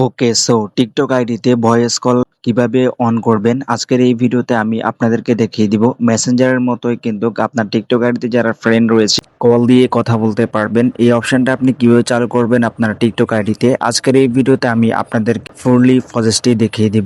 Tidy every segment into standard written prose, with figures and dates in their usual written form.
ওকে, so TikTok আইডিতে voice call কিভাবে on করবেন আজকের এই ভিডিওতে আমি আপনাদেরকে দেখিয়ে দিব। মেসেঞ্জারের মতোই কিন্তু আপনার টিকটক আইডিতে যারা ফ্রেন্ড রয়েছে কল দিয়ে কথা বলতে পারবেন। এই অপশনটা আপনি কিভাবে চালু করবেন আপনার টিকটক আইডিতে আজকের এই ভিডিওতে আমি আপনাদের ফুললি প্রসেসটি দেখিয়ে দিব।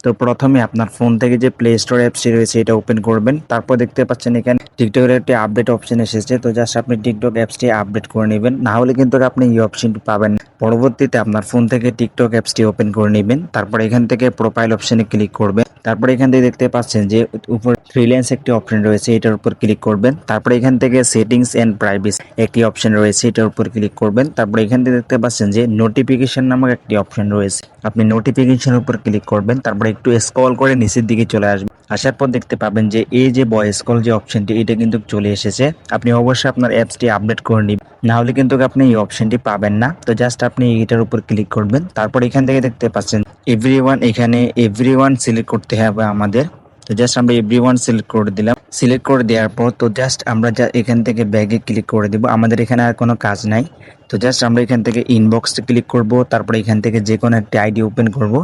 তো প্রথমে আপনার ফোন থেকে যে প্লে স্টোর অ্যাপসটি রয়েছে এটা ওপেন করবেন। তারপর দেখতে পাচ্ছেন এখানে টিকটকের একটি আপডেট অপশন এসেছে। তো জাস্ট আপনি টিকটক অ্যাপসটি আপডেট করে নেবেন, না হলে কিন্তু আপনি এই অপশনটি পাবেন না। পরবর্তীতে আপনার ফোন থেকে টিকটক অ্যাপসটি ওপেন করে নেবেন। তারপর এখান থেকে প্রোফাইল অপশনে ক্লিক করবেন। তারপর এখান থেকে দেখতে পাচ্ছেন যে উপর থ্রি লাইন্স একটি অপশন রয়েছে, এটার উপর ক্লিক করবেন। তারপর এখান থেকে সেটিংস এন্ড প্রাইভেসি একটি অপশন রয়েছে, এটার উপর ক্লিক করবেন। তারপর এখান থেকে দেখতে পাচ্ছেন যে নোটিফিকেশন নামক একটি অপশন রয়েছে, আপনি নোটিফিকেশনের উপর ক্লিক করবেন। তারপর একটু স্ক্রল করে নিচের দিকে চলে আসবেন। আসার পর দেখতে পাবেন যে এই যে ভয়েস কল যে অপশনটি এটা কিন্তু চলে এসেছে। আপনি অবশ্যই আপনার অ্যাপসটি আপডেট করে নিন, না হলে কিন্তু আপনি এই অপশনটি পাবেন না। তো জাস্ট আপনি এটার উপর ক্লিক করবেন। তারপর এখান থেকে দেখতে পাচ্ছেন এভরিওয়ান, এখানে এভরিওয়ান সিলেক্ট করতে হবে আমাদের। তো জাস্ট আমরা এভরিওয়ান সিলেক্ট করে দিলাম। সিলেক্ট করে দেওয়ার পর তো জাস্ট আমরা এখান থেকে ব্যাগে ক্লিক করে দিব। আমাদের এখানে আর কোনো কাজ নাই। তো জাস্ট আমরা এখান থেকে ইনবক্সে ক্লিক করব। তারপরে এখান থেকে যে কোনো একটা আইডি ওপেন করব।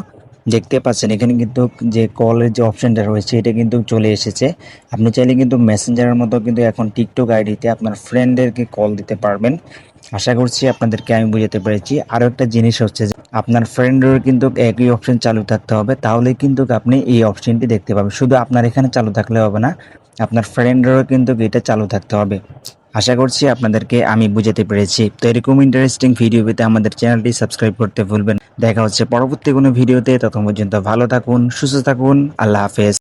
দেখতে পাচ্ছেন এখানে কিন্তু যে কলের যে অপশনটা রয়েছে এটা কিন্তু চলে এসেছে। আপনি চাইলে কিন্তু মেসেঞ্জারের মতো কিন্তু এখন টিকটক আইডিতে আপনার ফ্রেন্ডদেরকে কল দিতে পারবেন। আশা করছি আপনাদেরকে আমি বুঝাতে পেরেছি। আরও একটা জিনিস হচ্ছে যে আপনার ফ্রেন্ডেরও কিন্তু একই অপশন চালু থাকতে হবে, তাহলে কিন্তু আপনি এই অপশনটি দেখতে পাবেন। শুধু আপনার এখানে চালু থাকলে হবে না, আপনার ফ্রেন্ডেরও কিন্তু এটা চালু থাকতে হবে। আশা করছি আপনাদেরকে আমি বুঝাতে পেরেছি। তো এরকম ইন্টারেস্টিং ভিডিও পেতে আমাদের চ্যানেলটি সাবস্ক্রাইব করতে ভুলবেন। দেখা হচ্ছে পরবর্তী কোনো ভিডিওতে। ততক্ষণ পর্যন্ত ভালো থাকুন, সুস্থ থাকুন। আল্লাহ হাফেজ।